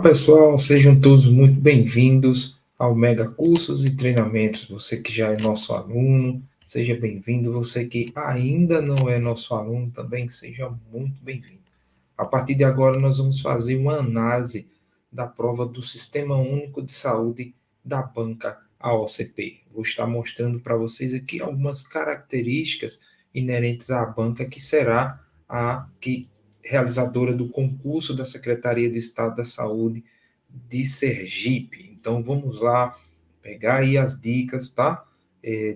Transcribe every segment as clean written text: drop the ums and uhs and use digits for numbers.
Pessoal, sejam todos muito bem-vindos ao Mega Cursos e Treinamentos. Você que já é nosso aluno, seja bem-vindo. Você que ainda não é nosso aluno, também seja muito bem-vindo. A partir de agora, nós vamos fazer uma análise da prova do Sistema Único de Saúde da banca AOCP. Vou estar mostrando para vocês aqui algumas características inerentes à banca, que será a que realizadora do concurso da Secretaria de Estado da Saúde de Sergipe. Então, vamos lá pegar aí as dicas, tá?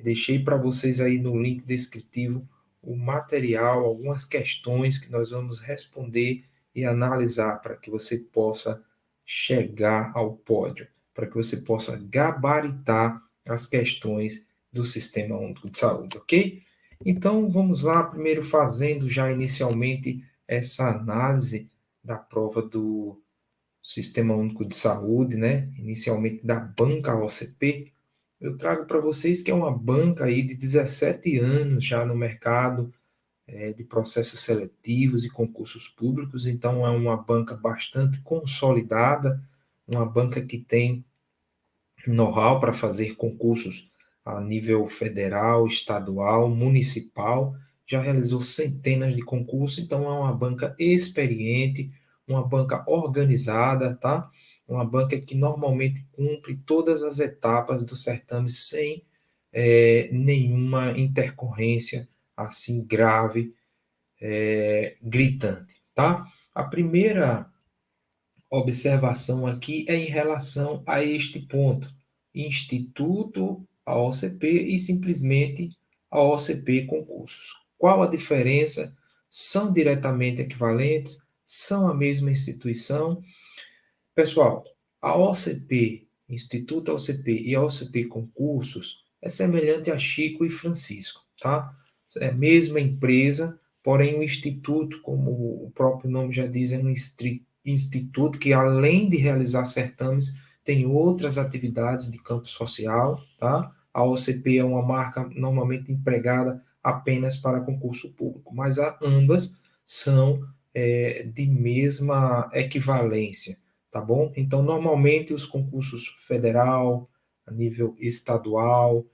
Deixei para vocês aí no link descritivo o material, algumas questões que nós vamos responder e analisar para que você possa chegar ao pódio, para que você possa gabaritar as questões do Sistema Único de Saúde, ok? Então, vamos lá, primeiro fazendo já inicialmente essa análise da prova do Sistema Único de Saúde, né? Inicialmente da banca OCP. Eu trago para vocês que é uma banca aí de 17 anos já no mercado de processos seletivos e concursos públicos, então é uma banca bastante consolidada, uma banca que tem know-how para fazer concursos a nível federal, estadual, municipal, já realizou centenas de concursos, então é uma banca experiente, uma banca organizada, tá? Uma banca que normalmente cumpre todas as etapas do certame sem nenhuma intercorrência assim grave, gritante, tá? A primeira observação aqui é em relação a este ponto: Instituto AOCP e simplesmente AOCP concursos. Qual a diferença? São diretamente equivalentes? São a mesma instituição? Pessoal, a OCP, Instituto AOCP e a OCP concursos é semelhante a Chico e Francisco, tá? É a mesma empresa, porém o instituto, como o próprio nome já diz, é um instituto que, além de realizar certames, tem outras atividades de campo social, tá? A OCP é uma marca normalmente empregada apenas para concurso público, mas ambas são de mesma equivalência, tá bom? Então, normalmente os concursos federal, a nível estadual,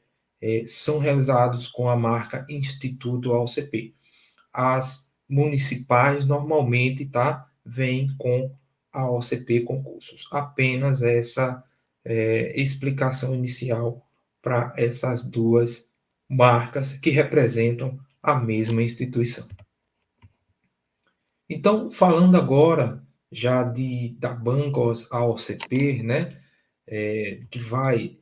são realizados com a marca Instituto AOCP. As municipais normalmente, tá, vêm com a OCP concursos. Apenas essa explicação inicial para essas duas marcas que representam a mesma instituição. Então, falando agora já da Bancos AOCP, né, que vai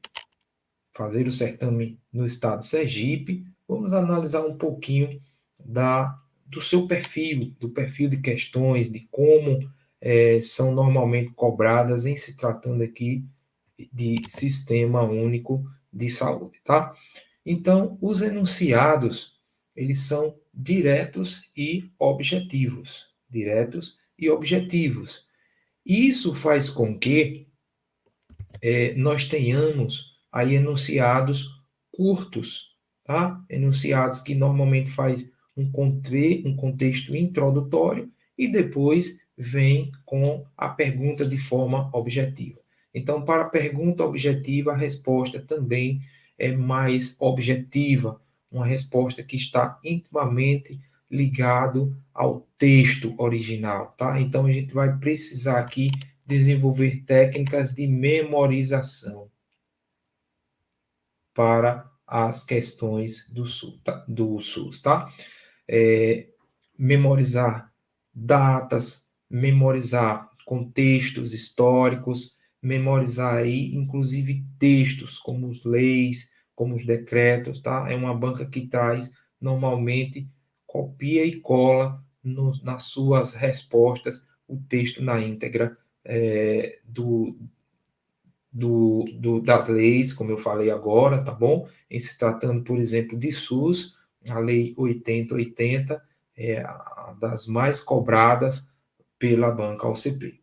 fazer o certame no estado de Sergipe, vamos analisar um pouquinho do seu perfil, do perfil de questões, de como são normalmente cobradas em se tratando aqui de Sistema Único de Saúde, tá? Então, os enunciados, eles são diretos e objetivos. Diretos e objetivos. Isso faz com que nós tenhamos aí enunciados curtos, tá? Enunciados que normalmente faz um contexto introdutório e depois vem com a pergunta de forma objetiva. Então, para a pergunta objetiva, a resposta também é mais objetiva, uma resposta que está intimamente ligado ao texto original, tá? Então, a gente vai precisar aqui desenvolver técnicas de memorização para as questões do SUS, tá? Memorizar datas, memorizar contextos históricos, memorizar aí, inclusive, textos como as leis, como os decretos, tá? É uma banca que traz, normalmente, copia e cola nas suas respostas o texto na íntegra das leis, como eu falei agora, tá bom? Em se tratando, por exemplo, de SUS, a Lei 8080 é das mais cobradas pela banca OCP.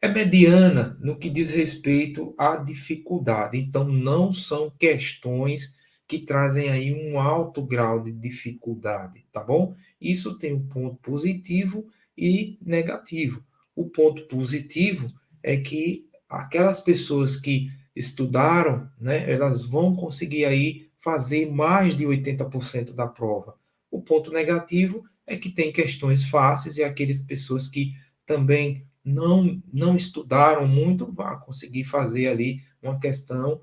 É mediana no que diz respeito à dificuldade, então não são questões que trazem aí um alto grau de dificuldade, tá bom? Isso tem um ponto positivo e negativo. O ponto positivo é que aquelas pessoas que estudaram, né, elas vão conseguir aí fazer mais de 80% da prova. O ponto negativo é que tem questões fáceis e aquelas pessoas que também não estudaram muito vão conseguir fazer ali uma questão,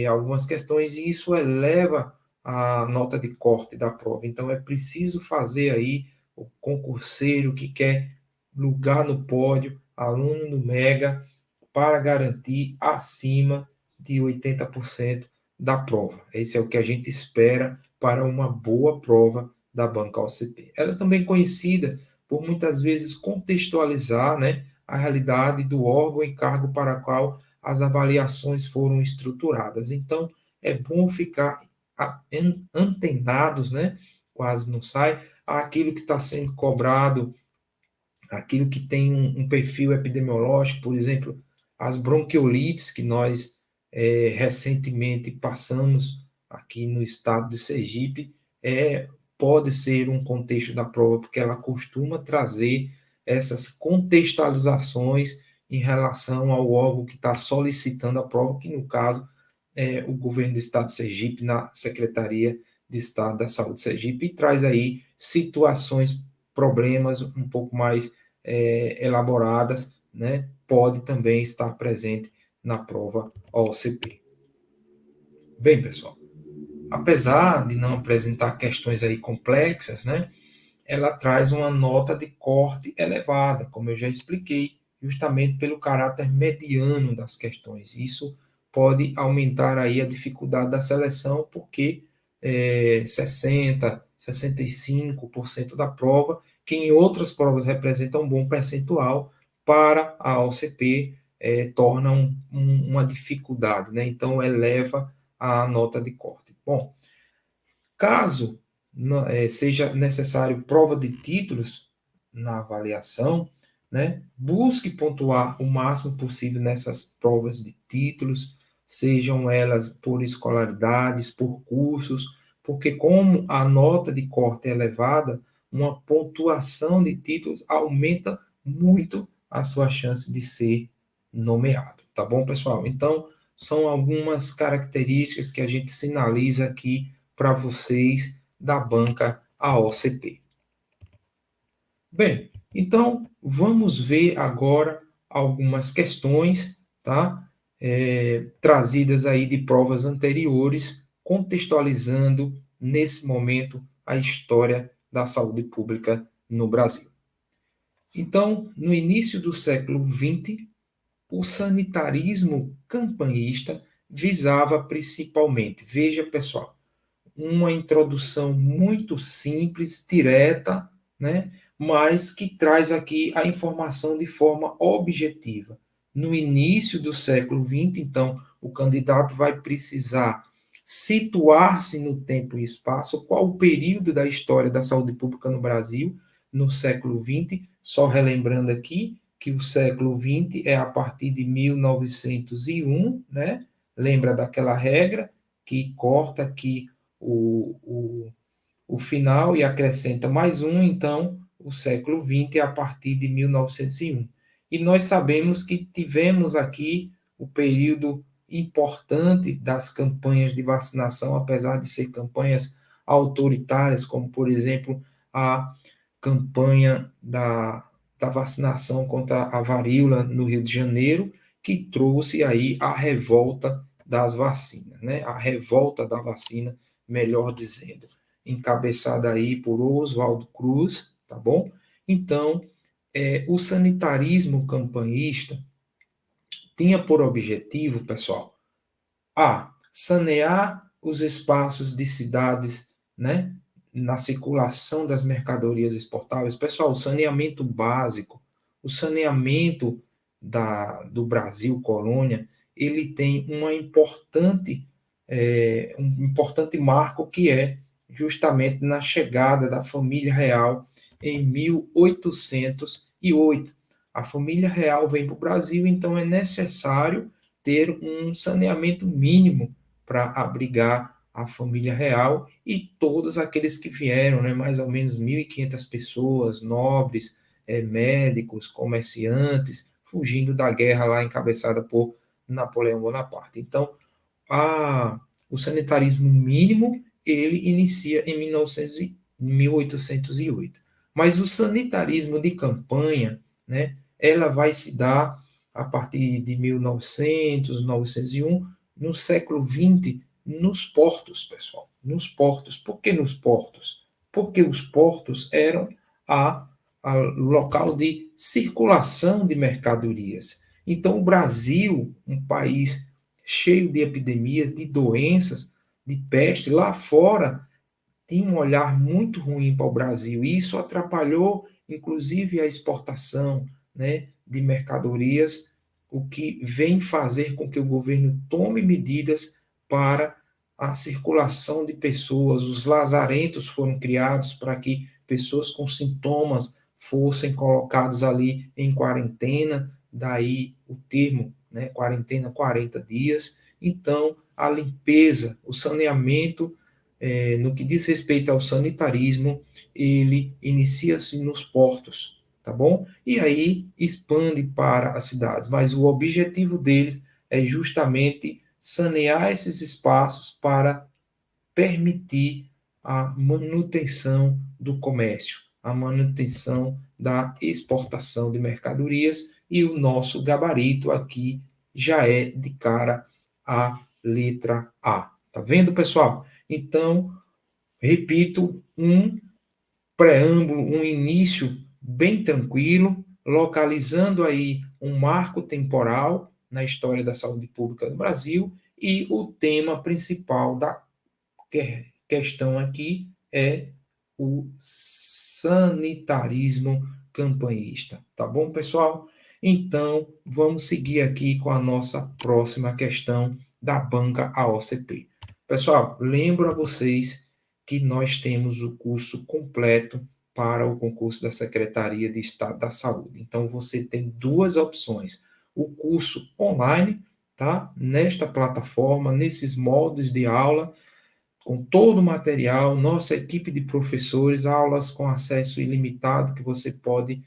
algumas questões, e isso eleva a nota de corte da prova. Então é preciso fazer aí o concurseiro que quer lugar no pódio, aluno no Mega, para garantir acima de 80% da prova. Esse é o que a gente espera para uma boa prova da banca OCP. Ela é também conhecida por muitas vezes contextualizar, né, a realidade do órgão e cargo para qual as avaliações foram estruturadas. Então, é bom ficar antenados, né, quase não sai, àquilo que está sendo cobrado, aquilo que tem um perfil epidemiológico, por exemplo, as bronquiolites que nós recentemente passamos aqui no estado de Sergipe, pode ser um contexto da prova, porque ela costuma trazer essas contextualizações em relação ao órgão que está solicitando a prova, que no caso é o governo do estado de Sergipe, na Secretaria de Estado da Saúde de Sergipe, e traz aí situações, problemas um pouco mais elaboradas, né? Pode também estar presente na prova OCP. Bem, pessoal, apesar de não apresentar questões aí complexas, né? Ela traz uma nota de corte elevada, como eu já expliquei, justamente pelo caráter mediano das questões. Isso pode aumentar aí a dificuldade da seleção, porque 60, 65% da prova, que em outras provas representa um bom percentual, para a OCP torna uma dificuldade, né? Então eleva a nota de corte. Bom, caso seja necessário prova de títulos na avaliação, né, busque pontuar o máximo possível nessas provas de títulos, sejam elas por escolaridades, por cursos, porque como a nota de corte é elevada, uma pontuação de títulos aumenta muito a sua chance de ser nomeado, tá bom, pessoal? Então, são algumas características que a gente sinaliza aqui para vocês da banca AOCP. Bem, então vamos ver agora algumas questões, tá? Trazidas aí de provas anteriores, contextualizando nesse momento a história da saúde pública no Brasil. Então, no início do século XX, o sanitarismo campanhista visava principalmente, veja pessoal, uma introdução muito simples, direta, né? Mas que traz aqui a informação de forma objetiva. No início do século XX, então, o candidato vai precisar situar-se no tempo e espaço, qual o período da história da saúde pública no Brasil no século XX, só relembrando aqui que o século XX é a partir de 1901, né? Lembra daquela regra que corta aqui o, o, o final e acrescenta mais um, então o século XX é a partir de 1901. E nós sabemos que tivemos aqui o período importante das campanhas de vacinação, apesar de ser campanhas autoritárias, como por exemplo a campanha da vacinação contra a varíola no Rio de Janeiro, que trouxe aí a revolta das vacinas, né? A revolta da vacina, melhor dizendo, encabeçada aí por Oswaldo Cruz, tá bom? Então, o sanitarismo campanhista tinha por objetivo, pessoal, sanear os espaços de cidades, né, na circulação das mercadorias exportáveis. Pessoal, o saneamento básico, o saneamento do Brasil colônia, ele tem um importante marco que é justamente na chegada da família real em 1808. A família real vem para o Brasil, então é necessário ter um saneamento mínimo para abrigar a família real e todos aqueles que vieram, né, mais ou menos 1.500 pessoas, nobres, médicos, comerciantes, fugindo da guerra lá encabeçada por Napoleão Bonaparte. Então, o sanitarismo mínimo, ele inicia em 1808. Mas o sanitarismo de campanha, né, ela vai se dar a partir de 1900, 1901, no século XX, nos portos, pessoal. Nos portos. Por que nos portos? Porque os portos eram a local de circulação de mercadorias. Então, o Brasil, um país cheio de epidemias, de doenças, de peste, lá fora tinha um olhar muito ruim para o Brasil. E isso atrapalhou, inclusive, a exportação, né, de mercadorias, o que vem fazer com que o governo tome medidas para a circulação de pessoas. Os lazarentos foram criados para que pessoas com sintomas fossem colocados ali em quarentena, daí o termo, né, quarentena 40 dias. Então, a limpeza, o saneamento, no que diz respeito ao sanitarismo, ele inicia-se nos portos, tá bom? E aí expande para as cidades, mas o objetivo deles é justamente sanear esses espaços para permitir a manutenção do comércio, a manutenção da exportação de mercadorias, e o nosso gabarito aqui já é de cara a letra A. Tá vendo, pessoal? Então, repito, um preâmbulo, um início bem tranquilo, localizando aí um marco temporal na história da saúde pública no Brasil, e o tema principal da questão aqui é o sanitarismo campanhista. Tá bom, pessoal? Então, vamos seguir aqui com a nossa próxima questão da banca AOCP. Pessoal, lembro a vocês que nós temos o curso completo para o concurso da Secretaria de Estado da Saúde. Então, você tem duas opções: o curso online, tá? Nesta plataforma, nesses moldes de aula, com todo o material, nossa equipe de professores, aulas com acesso ilimitado, que você pode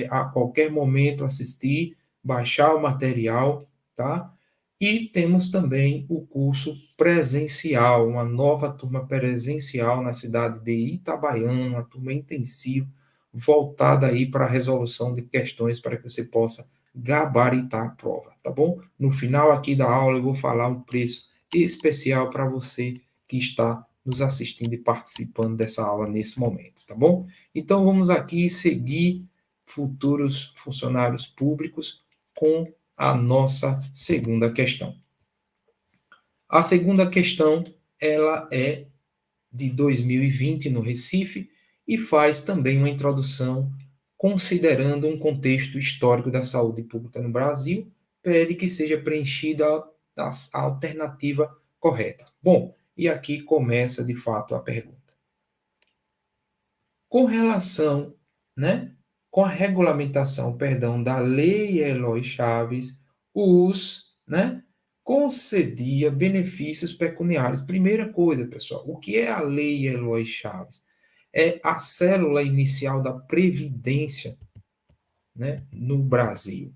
a qualquer momento assistir, baixar o material, tá? E temos também o curso presencial, uma nova turma presencial na cidade de Itabaiana, uma turma intensiva, voltada aí para a resolução de questões para que você possa gabaritar a prova, tá bom? No final aqui da aula eu vou falar um preço especial para você que está nos assistindo e participando dessa aula nesse momento, tá bom? Então vamos aqui seguir futuros funcionários públicos com a nossa segunda questão. A segunda questão, ela é de 2020 no Recife e faz também uma introdução considerando um contexto histórico da saúde pública no Brasil, pede que seja preenchida a alternativa correta. Bom, e aqui começa de fato a pergunta. Com relação, né, com a regulamentação, perdão, da Lei Eloy Chaves, né, concedia benefícios pecuniários. Primeira coisa, pessoal, o que é a Lei Eloy Chaves? É a célula inicial da Previdência, né, no Brasil.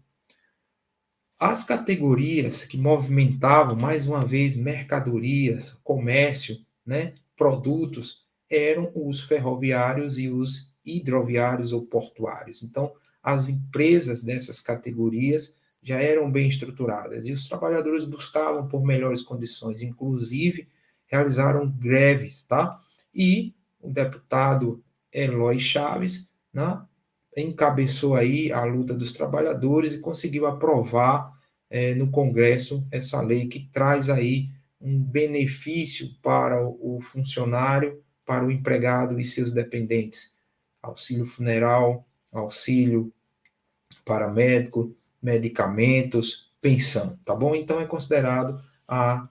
As categorias que movimentavam, mais uma vez, mercadorias, comércio, né, produtos, eram os ferroviários e os hidroviários ou portuários. Então, as empresas dessas categorias já eram bem estruturadas e os trabalhadores buscavam por melhores condições, inclusive realizaram greves, tá? E o deputado Eloy Chaves, né, encabeçou aí a luta dos trabalhadores e conseguiu aprovar no Congresso essa lei que traz aí um benefício para o funcionário, para o empregado e seus dependentes. Auxílio funeral, auxílio para médico, medicamentos, pensão, tá bom? Então é considerado a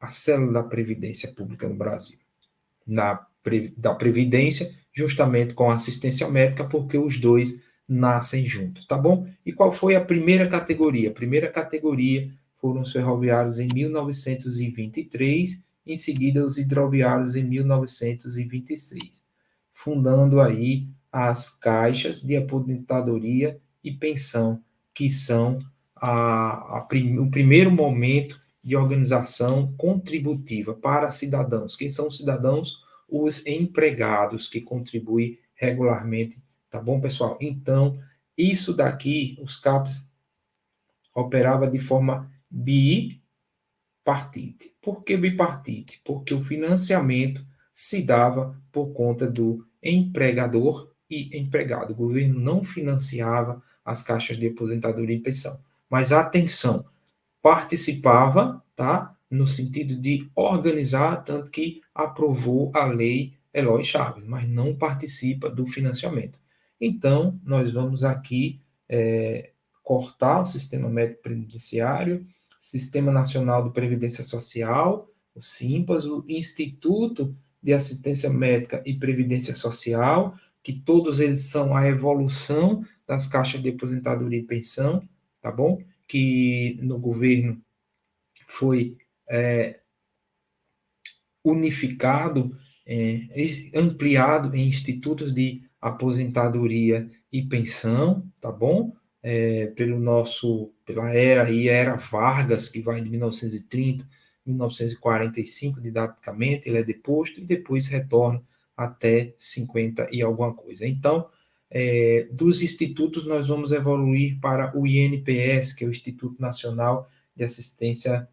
célula da Previdência Pública no Brasil. Da Previdência, justamente com a assistência médica, porque os dois nascem juntos, tá bom? E qual foi a primeira categoria? A primeira categoria foram os ferroviários em 1923, em seguida os hidroviários em 1926, fundando aí as caixas de aposentadoria e pensão, que são o primeiro momento de organização contributiva para cidadãos. Quem são os cidadãos? Os empregados que contribuem regularmente, tá bom, pessoal? Então, isso daqui, os CAPs operava de forma bipartite. Por que bipartite? Porque o financiamento se dava por conta do empregador e empregado. O governo não financiava as caixas de aposentadoria e pensão. Mas atenção, participava, tá? No sentido de organizar, tanto que aprovou a lei Eloy Chaves, mas não participa do financiamento. Então, nós vamos aqui cortar o sistema médico previdenciário, Sistema Nacional de Previdência Social, o SIMPAS, o Instituto de Assistência Médica e Previdência Social, que todos eles são a evolução das caixas de aposentadoria e pensão, tá bom? Que no governo foi unificado, ampliado em institutos de aposentadoria e pensão, tá bom? Pela era Vargas, que vai de 1930 a 1945, didaticamente, ele é deposto e depois retorna até 50 e alguma coisa. Então, dos institutos, nós vamos evoluir para o INPS, que é o Instituto Nacional de Assistência,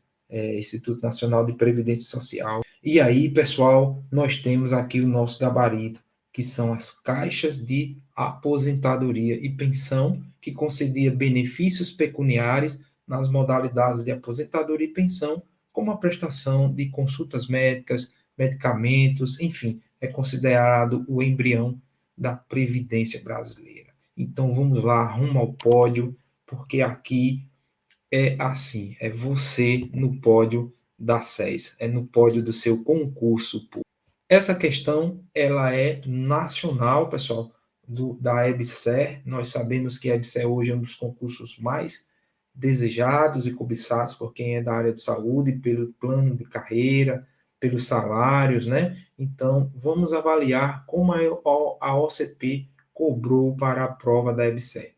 Instituto Nacional de Previdência Social. E aí, pessoal, nós temos aqui o nosso gabarito, que são as caixas de aposentadoria e pensão, que concedia benefícios pecuniários nas modalidades de aposentadoria e pensão, como a prestação de consultas médicas, medicamentos, enfim, é considerado o embrião da Previdência brasileira. Então, vamos lá, rumo ao pódio, porque aqui é assim, é você no pódio da SES, é no pódio do seu concurso público. Essa questão, ela é nacional, pessoal, da EBSER. Nós sabemos que a EBSER hoje é um dos concursos mais desejados e cobiçados por quem é da área de saúde, pelo plano de carreira, pelos salários, né? Então, vamos avaliar como a OCP cobrou para a prova da EBSER.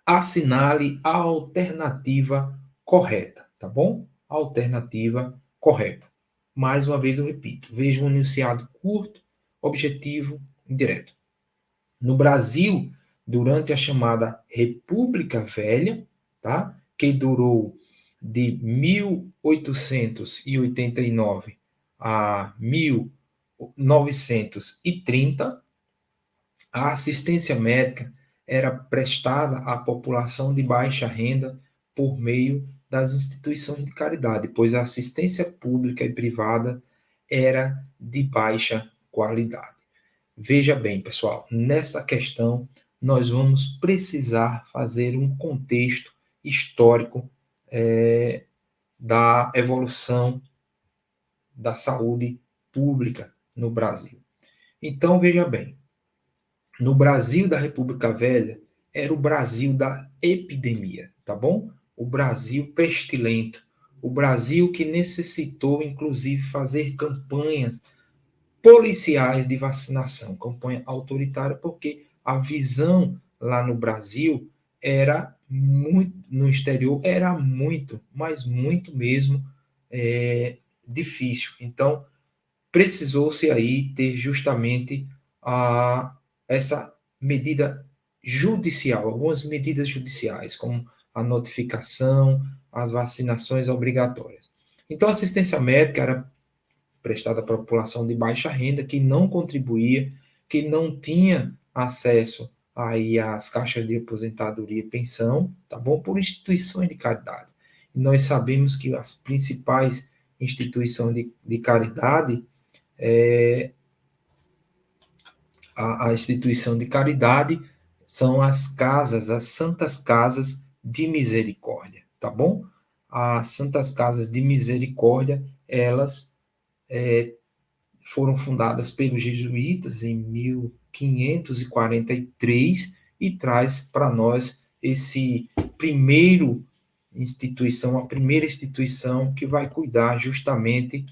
Assinale a alternativa correta, tá bom? Alternativa correta. Mais uma vez eu repito, veja um enunciado curto, objetivo e direto. No Brasil, durante a chamada República Velha, tá? Que durou de 1889 a 1930, a assistência médica era prestada à população de baixa renda por meio das instituições de caridade, pois a assistência pública e privada era de baixa qualidade. Veja bem, pessoal, nessa questão nós vamos precisar fazer um contexto histórico da evolução da saúde pública no Brasil. Então, veja bem, no Brasil da República Velha, era o Brasil da epidemia, tá bom? O Brasil pestilento, o Brasil que necessitou, inclusive, fazer campanhas policiais de vacinação, campanha autoritária, porque a visão lá no Brasil era muito, no exterior, era muito, mas muito mesmo difícil. Então, precisou-se aí ter justamente essa medida judicial, algumas medidas judiciais, como a notificação, as vacinações obrigatórias. Então, a assistência médica era prestada para a população de baixa renda, que não contribuía, que não tinha acesso aí às caixas de aposentadoria e pensão, tá bom? Por instituições de caridade. E nós sabemos que as principais instituições de caridade a instituição de caridade são as casas, as santas casas de misericórdia, tá bom? As santas casas de misericórdia, elas foram fundadas pelos jesuítas em 1543 e traz para nós esse primeiro instituição, a primeira instituição que vai cuidar justamente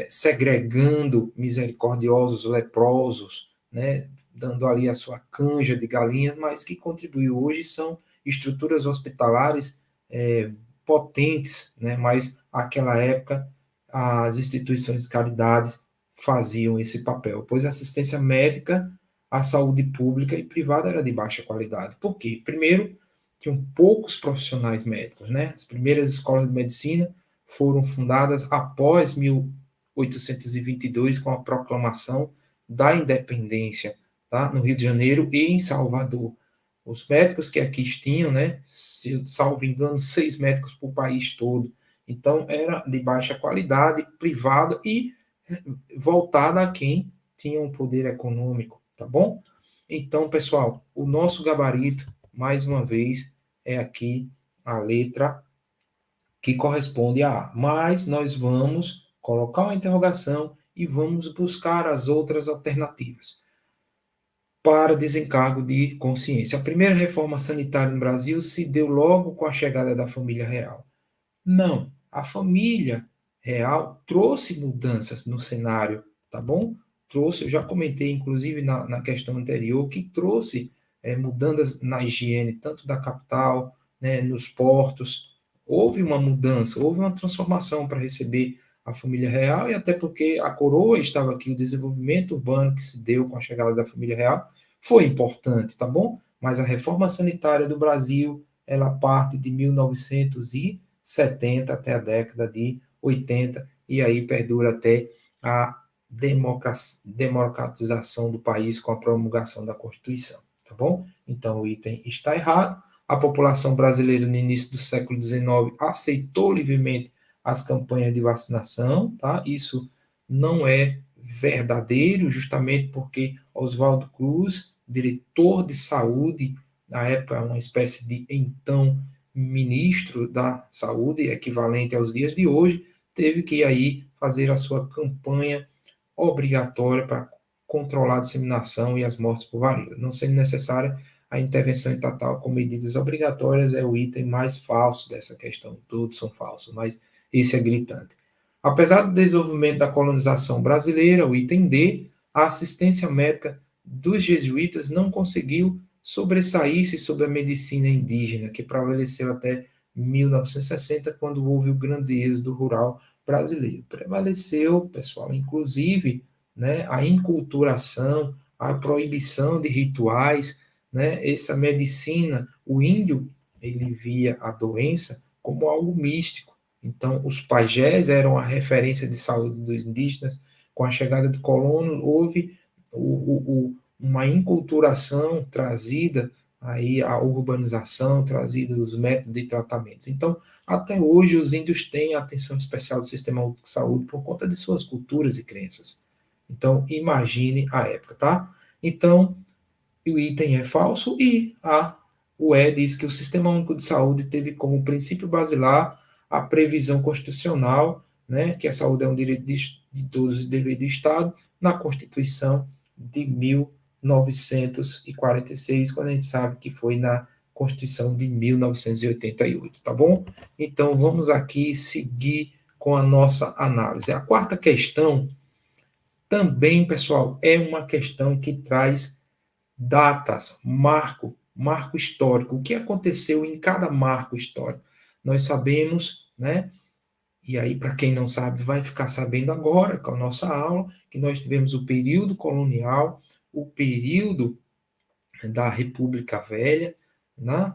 segregando misericordiosos, leprosos, né, dando ali a sua canja de galinhas, mas que contribuiu hoje são estruturas hospitalares potentes, né? Mas naquela época as instituições de caridade faziam esse papel, pois a assistência médica, a saúde pública e privada era de baixa qualidade. Por quê? Primeiro, tinham poucos profissionais médicos, né? As primeiras escolas de medicina foram fundadas após 1822 com a proclamação da independência, tá? No Rio de Janeiro e em Salvador. Os médicos que aqui tinham, né? Se salvo engano, 6 médicos por país todo. Então, era de baixa qualidade, privada e voltada a quem tinha um poder econômico, tá bom? Então, pessoal, o nosso gabarito, mais uma vez, é aqui a letra que corresponde a A. Mas nós vamos colocar uma interrogação e vamos buscar as outras alternativas para desencargo de consciência. A primeira reforma sanitária no Brasil se deu logo com a chegada da família real. Não, a família real trouxe mudanças no cenário, tá bom? Trouxe, eu já comentei, inclusive, na questão anterior, que trouxe mudanças na higiene, tanto da capital, né, nos portos. Houve uma mudança, houve uma transformação para receber a família real, e até porque a coroa estava aqui, o desenvolvimento urbano que se deu com a chegada da família real foi importante, tá bom? Mas a reforma sanitária do Brasil, ela parte de 1970 até a década de 80, e aí perdura até a democratização do país com a promulgação da Constituição, tá bom? Então o item está errado. A população brasileira no início do século XIX aceitou livremente as campanhas de vacinação, tá? Isso não é verdadeiro, justamente porque Oswaldo Cruz, diretor de saúde, na época uma espécie de então ministro da saúde, equivalente aos dias de hoje, teve que aí fazer a sua campanha obrigatória para controlar a disseminação e as mortes por varíola. Não sendo necessária a intervenção estatal com medidas obrigatórias, é o item mais falso dessa questão. Todos são falsos, mas esse é gritante. Apesar do desenvolvimento da colonização brasileira, o item D, a assistência médica dos jesuítas não conseguiu sobressair-se sobre a medicina indígena, que prevaleceu até 1960, quando houve o grande êxodo rural brasileiro. Prevaleceu, pessoal, inclusive, né, a inculturação, a proibição de rituais, né, essa medicina, o índio, ele via a doença como algo místico. Então, os pajés eram a referência de saúde dos indígenas. Com a chegada do colono, houve uma inculturação trazida aí a urbanização, trazida os métodos de tratamento. Então, até hoje, os índios têm atenção especial do sistema único de saúde por conta de suas culturas e crenças. Então, imagine a época, tá? Então, o item é falso e o E diz que o Sistema Único de Saúde teve como princípio basilar a previsão constitucional, né, que a saúde é um direito de todos e dever do Estado, na Constituição de 1946, quando a gente sabe que foi na Constituição de 1988, tá bom? Então, vamos aqui seguir com a nossa análise. A quarta questão também, pessoal, é uma questão que traz datas, marco histórico, o que aconteceu em cada marco histórico. Nós sabemos, né? E aí, para quem não sabe, vai ficar sabendo agora com a nossa aula, que nós tivemos o período colonial, o período da República Velha, né?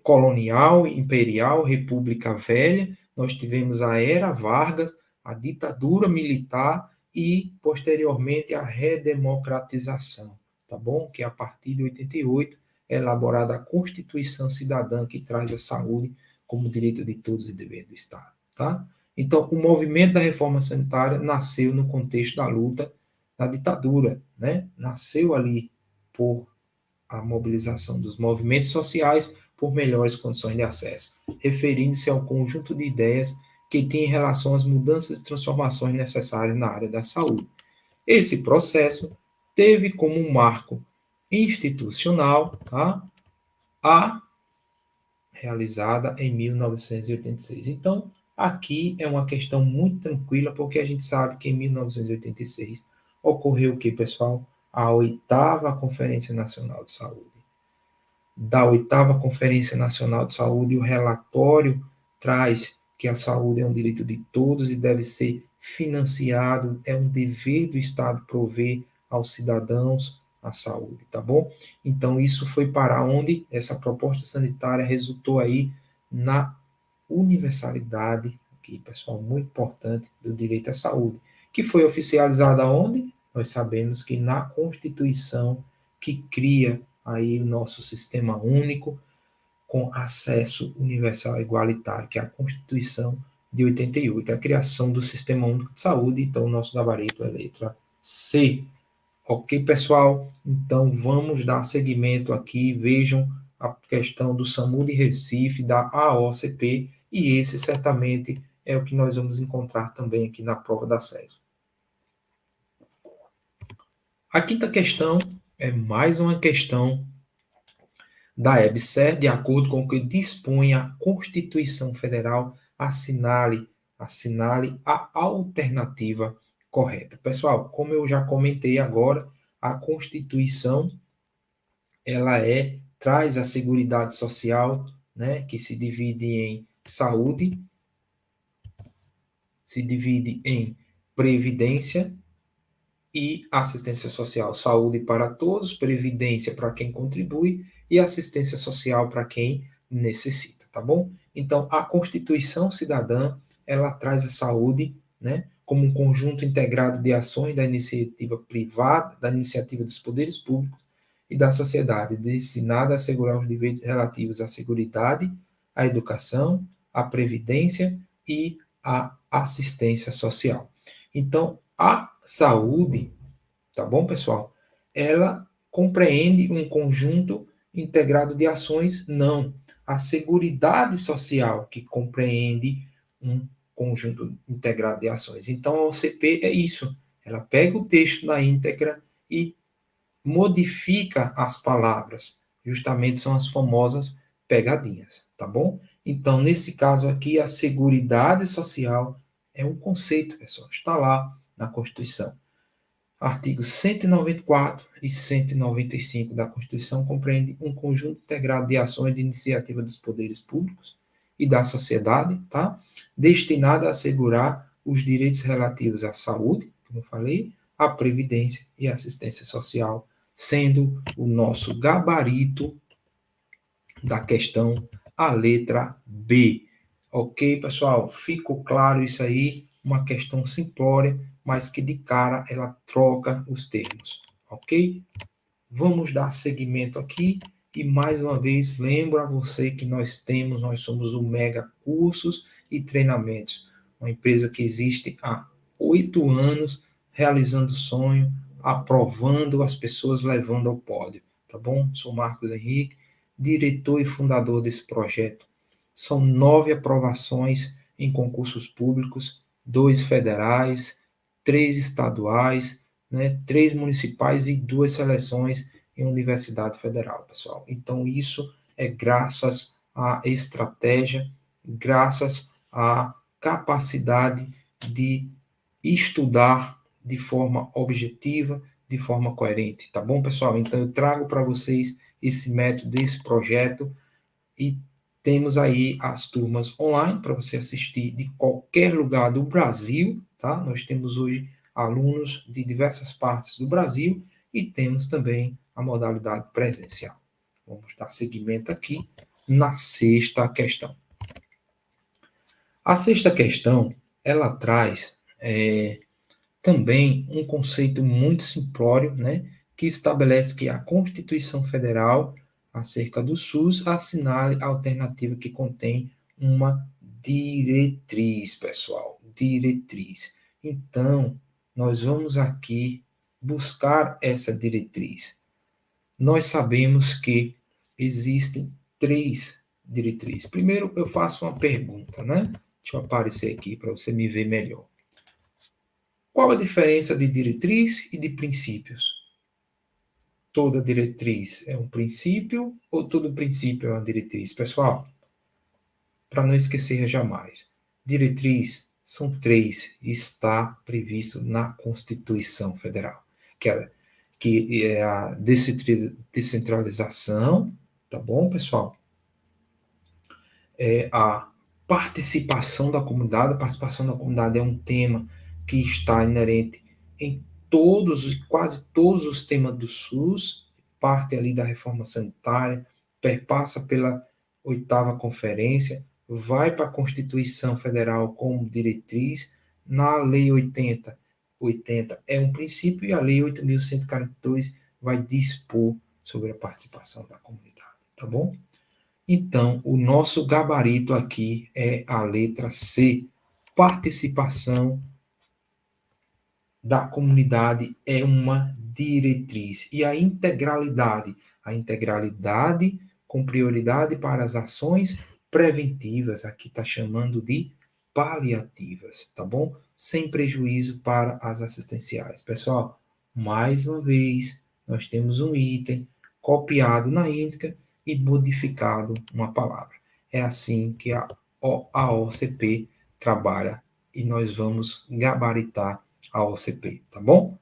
Colonial, imperial, República Velha, nós tivemos a Era Vargas, a ditadura militar e, posteriormente, a redemocratização, tá bom? Que a partir de 88 é elaborada a Constituição Cidadã, que traz a saúde como direito de todos e dever do Estado, tá? Então, o movimento da reforma sanitária nasceu no contexto da luta da ditadura, né? Nasceu ali por a mobilização dos movimentos sociais por melhores condições de acesso, referindo-se ao conjunto de ideias que tem em relação às mudanças e transformações necessárias na área da saúde. Esse processo teve como marco institucional, tá, a realizada em 1986. Então, aqui é uma questão muito tranquila, porque a gente sabe que em 1986 ocorreu o que, pessoal? a 8ª Conferência Nacional de Saúde. Da 8ª Conferência Nacional de Saúde, o relatório traz que a saúde é um direito de todos e deve ser financiado, é um dever do Estado prover aos cidadãos a saúde, tá bom? Então, isso foi para onde essa proposta sanitária resultou aí na universalidade, aqui, pessoal, muito importante, do direito à saúde, que foi oficializada onde? Nós sabemos que na Constituição, que cria aí o nosso sistema único com acesso universal e igualitário, que é a Constituição de 88, a criação do Sistema Único de Saúde. Então, o nosso gabarito é letra C. Ok, pessoal? Então, vamos dar seguimento aqui. Vejam a questão do SAMU de Recife, da AOCP, e esse certamente é o que nós vamos encontrar também aqui na prova da SESO. A quinta questão é mais uma questão da EBSER, de acordo com o que dispõe a Constituição Federal, assinale a alternativa correta. Pessoal, como eu já comentei agora, a Constituição traz a Seguridade Social, né, que se divide em saúde, se divide em previdência e assistência social. Saúde para todos, previdência para quem contribui e assistência social para quem necessita, tá bom? Então, a Constituição Cidadã, ela traz a saúde, né, como um conjunto integrado de ações da iniciativa privada, da iniciativa dos poderes públicos e da sociedade, destinada a assegurar os direitos relativos à seguridade, à educação, à previdência e à assistência social. Então, a saúde, tá bom, pessoal? Ela compreende um conjunto integrado de ações? Não. A Seguridade Social que compreende um conjunto integrado de ações. Então, a OCP é isso. Ela pega o texto na íntegra e modifica as palavras. Justamente são as famosas pegadinhas, tá bom? Então, nesse caso aqui, a Seguridade Social é um conceito, pessoal, está lá na Constituição. Artigos 194 e 195 da Constituição compreende um conjunto integrado de ações de iniciativa dos poderes públicos e da sociedade, tá? Destinada a assegurar os direitos relativos à saúde, como eu falei, à previdência e assistência social, sendo o nosso gabarito da questão a letra B. Ok, pessoal? Ficou claro isso aí? Uma questão simplória, mas que de cara ela troca os termos. Ok? Vamos dar seguimento aqui e mais uma vez lembro a você que nós somos o Mega Cursos e Treinamentos, uma empresa que existe há 8 anos, realizando sonho, aprovando as pessoas, levando ao pódio, tá bom? Sou Marcos Henrique, diretor e fundador desse projeto. São 9 aprovações em concursos públicos, 2 federais, 3 estaduais, né, 3 municipais e 2 seleções em Universidade Federal, pessoal. Então, isso é graças à estratégia, graças à capacidade de estudar de forma objetiva, de forma coerente, tá bom, pessoal? Então, eu trago para vocês esse método, esse projeto, e temos aí as turmas online para você assistir de qualquer lugar do Brasil, tá? Nós temos hoje alunos de diversas partes do Brasil e temos também a modalidade presencial. Vamos dar seguimento aqui na sexta questão. A sexta questão, ela traz também um conceito muito simplório, né? Que estabelece que a Constituição Federal acerca do SUS assinale a alternativa que contém uma diretriz, pessoal, diretriz. Então, nós vamos aqui buscar essa diretriz. Nós sabemos que existem 3 diretrizes. Primeiro, eu faço uma pergunta, né? Deixa eu aparecer aqui para você me ver melhor. Qual a diferença de diretriz e de princípios? Toda diretriz é um princípio ou todo princípio é uma diretriz? Pessoal, para não esquecer jamais, diretriz são 3 e está previsto na Constituição Federal, que é a descentralização, tá bom, pessoal? É a participação da comunidade. A participação da comunidade é um tema que está inerente em quase todos os temas do SUS, parte ali da reforma sanitária, perpassa pela oitava conferência, vai para a Constituição Federal como diretriz, na Lei 80 é um princípio e a Lei 8.142 vai dispor sobre a participação da comunidade, tá bom? Então, o nosso gabarito aqui é a letra C. Participação da comunidade é uma diretriz. E a integralidade com prioridade para as ações preventivas, aqui está chamando de paliativas, tá bom? Sem prejuízo para as assistenciais. Pessoal, mais uma vez, nós temos um item copiado na íntegra e modificado uma palavra. É assim que a OCP trabalha e nós vamos gabaritar a OCP, tá bom?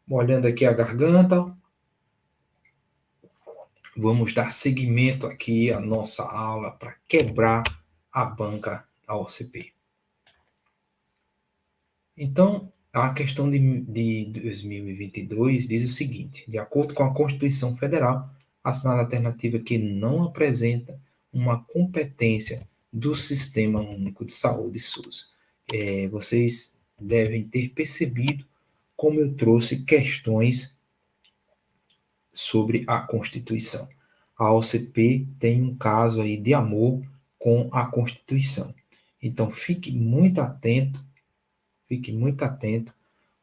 Molhando aqui a garganta, vamos dar seguimento aqui à nossa aula para quebrar a banca da OCP. Então, a questão de 2022 diz o seguinte: de acordo com a Constituição Federal, assinala a alternativa que não apresenta uma competência do Sistema Único de Saúde SUS. Vocês devem ter percebido como eu trouxe questões sobre a Constituição. A OCP tem um caso aí de amor com a Constituição. Então, fique muito atento,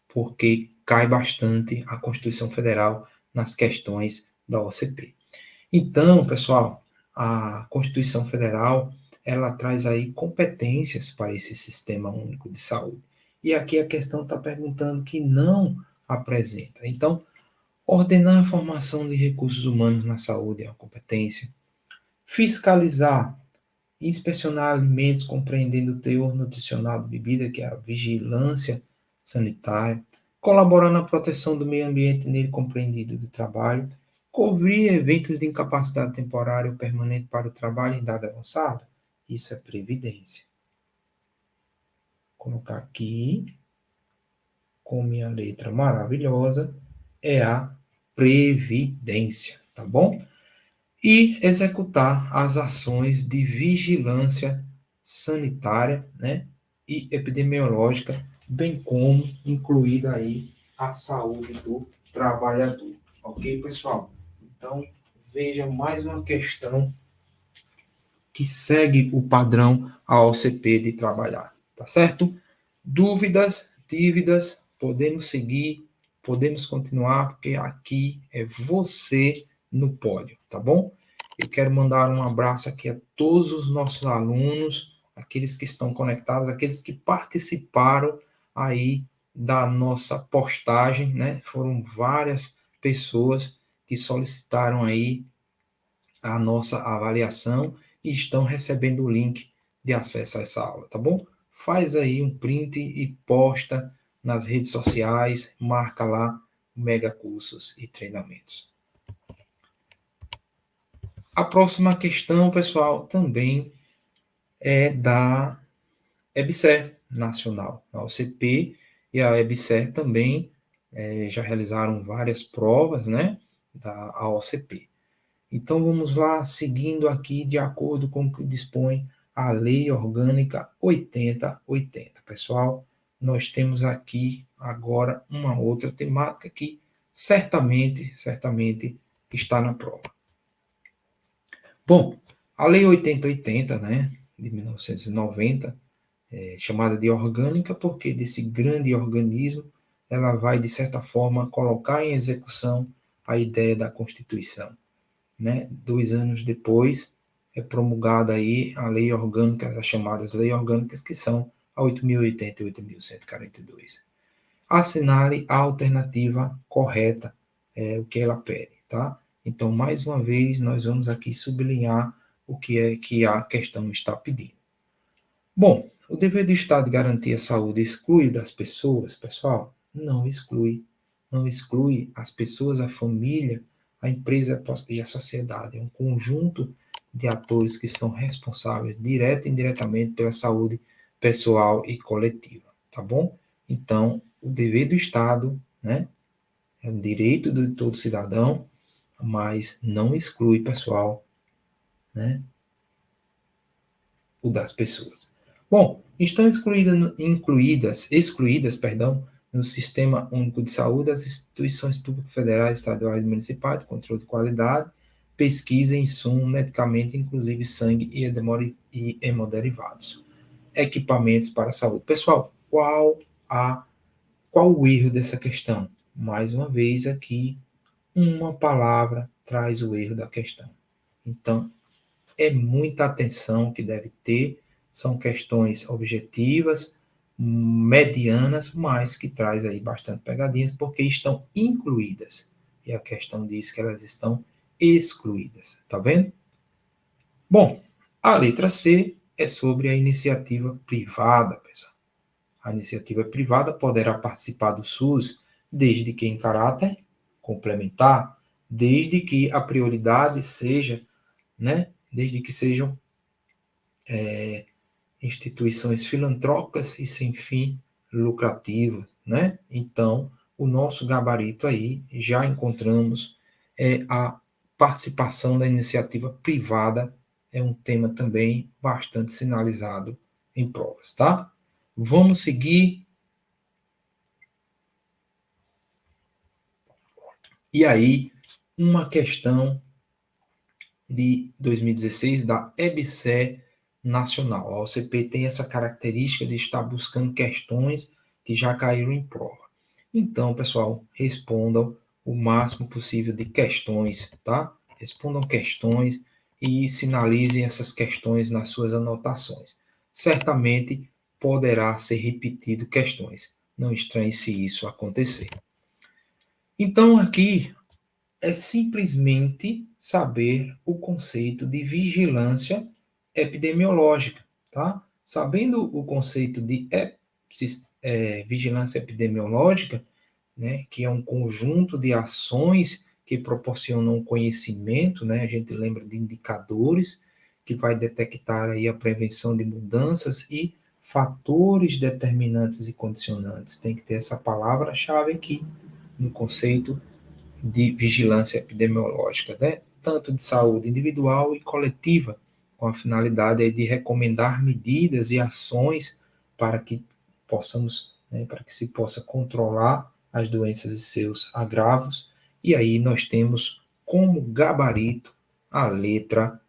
porque cai bastante a Constituição Federal nas questões da OCP. Então, pessoal, a Constituição Federal, ela traz aí competências para esse Sistema Único de Saúde. E aqui a questão está perguntando que não apresenta. Então, ordenar a formação de recursos humanos na saúde é uma competência. Fiscalizar e inspecionar alimentos compreendendo o teor nutricional de bebida, que é a vigilância sanitária. Colaborar na proteção do meio ambiente nele compreendido do trabalho. Cobrir eventos de incapacidade temporária ou permanente para o trabalho em idade avançada. Isso é previdência. Vou colocar aqui, com minha letra maravilhosa, é a previdência, tá bom? E executar as ações de vigilância sanitária, né, e epidemiológica, bem como incluída aí a saúde do trabalhador. Ok, pessoal? Então, veja mais uma questão que segue o padrão AOCP de trabalhar, tá certo? Dúvidas, dívidas, podemos seguir, podemos continuar, porque aqui é você no pódio, tá bom? Eu quero mandar um abraço aqui a todos os nossos alunos, aqueles que estão conectados, aqueles que participaram aí da nossa postagem, né? Foram várias pessoas que solicitaram aí a nossa avaliação e estão recebendo o link de acesso a essa aula, tá bom? Faz aí um print e posta nas redes sociais, marca lá Mega Cursos e Treinamentos. A próxima questão, pessoal, também é da EBSER Nacional. A OCP e a EBSER também já realizaram várias provas, né, da OCP. Então vamos lá, seguindo aqui de acordo com o que dispõe a Lei Orgânica 8080. Pessoal, nós temos aqui agora uma outra temática que certamente está na prova. Bom, a Lei 8080, né, de 1990, chamada de orgânica porque desse grande organismo ela vai, de certa forma, colocar em execução a ideia da Constituição. Né? 2 anos depois, é promulgada aí a lei orgânica, as chamadas leis orgânicas, que são a 8.080 e 8.142. Assinale a alternativa correta, o que ela pede, tá? Então, mais uma vez, nós vamos aqui sublinhar o que é que a questão está pedindo. Bom, o dever do Estado de garantir a saúde exclui das pessoas, pessoal? Não exclui. não exclui as pessoas, a família, a empresa e a sociedade. É um conjunto de atores que são responsáveis, direta e indiretamente, pela saúde pessoal e coletiva, tá bom? Então, o dever do Estado, né, é um direito de todo cidadão, mas não exclui, pessoal, né, o das pessoas. Bom, estão excluídas, perdão, no Sistema Único de Saúde as instituições públicas federais, estaduais e municipais de controle de qualidade, pesquisa, insumo, medicamento, inclusive sangue e hemoderivados, equipamentos para a saúde. Pessoal, qual o erro dessa questão? Mais uma vez aqui, uma palavra traz o erro da questão. Então, é muita atenção que deve ter, são questões objetivas, medianas, mas que traz aí bastante pegadinhas, porque estão incluídas. E a questão diz que elas estão excluídas, tá vendo? Bom, a letra C é sobre a iniciativa privada, pessoal. A iniciativa privada poderá participar do SUS desde que em caráter complementar, desde que a prioridade seja, né, desde que sejam instituições filantrópicas e sem fim lucrativo, né? Então, o nosso gabarito aí já encontramos a participação da iniciativa privada é um tema também bastante sinalizado em provas, tá? Vamos seguir. E aí, uma questão de 2016 da EBSE Nacional. A OCP tem essa característica de estar buscando questões que já caíram em prova. Então, pessoal, respondam o máximo possível de questões, tá? Respondam questões e sinalizem essas questões nas suas anotações. Certamente poderá ser repetido questões. Não estranhe se isso acontecer. Então, aqui é simplesmente saber o conceito de vigilância epidemiológica, tá? Sabendo o conceito de vigilância epidemiológica, né, que é um conjunto de ações que proporcionam conhecimento, né? A gente lembra de indicadores que vai detectar aí a prevenção de mudanças e fatores determinantes e condicionantes. Tem que ter essa palavra-chave aqui no conceito de vigilância epidemiológica, né? Tanto de saúde individual e coletiva, com a finalidade de recomendar medidas e ações para que possamos, né, para que se possa controlar as doenças e seus agravos. E aí nós temos como gabarito a letra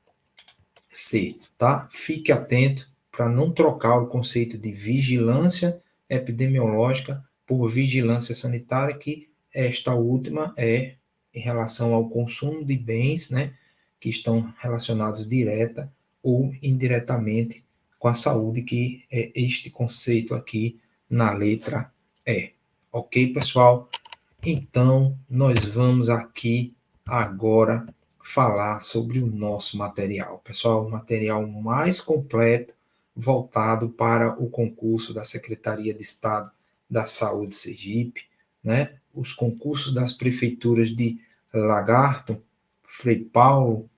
C, tá? Fique atento para não trocar o conceito de vigilância epidemiológica por vigilância sanitária, que esta última é em relação ao consumo de bens, né, que estão relacionados direta ou indiretamente com a saúde, que é este conceito aqui na letra E. Ok, pessoal? Então, nós vamos aqui agora falar sobre o nosso material. Pessoal, o material mais completo voltado para o concurso da Secretaria de Estado da Saúde Sergipe, né? Os concursos das prefeituras de Lagarto, Frei Paulo,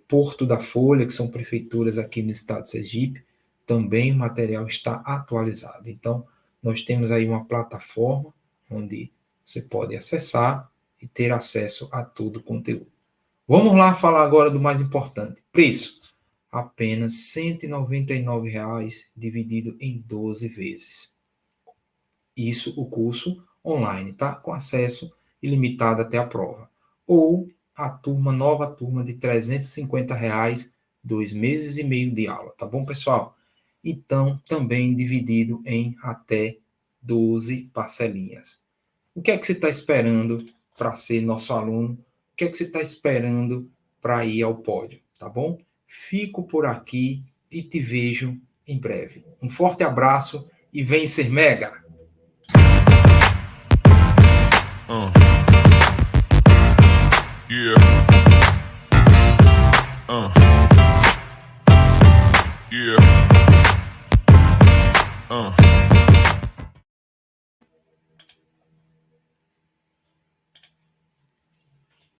Porto da Folha, que são prefeituras aqui no estado de Sergipe, também o material está atualizado. Então, nós temos aí uma plataforma onde você pode acessar e ter acesso a todo o conteúdo. Vamos lá falar agora do mais importante. Preço. Apenas R$ 199,00 dividido em 12 vezes. Isso o curso online, tá? Com acesso ilimitado até a prova. Ou a nova turma de R$ 350,00, 2 meses e meio de aula, tá bom, pessoal? Então, também dividido em até 12 parcelinhas. O que é que você está esperando para ser nosso aluno? O que é que você está esperando para ir ao pódio, tá bom? Fico por aqui e te vejo em breve. Um forte abraço e vem ser mega!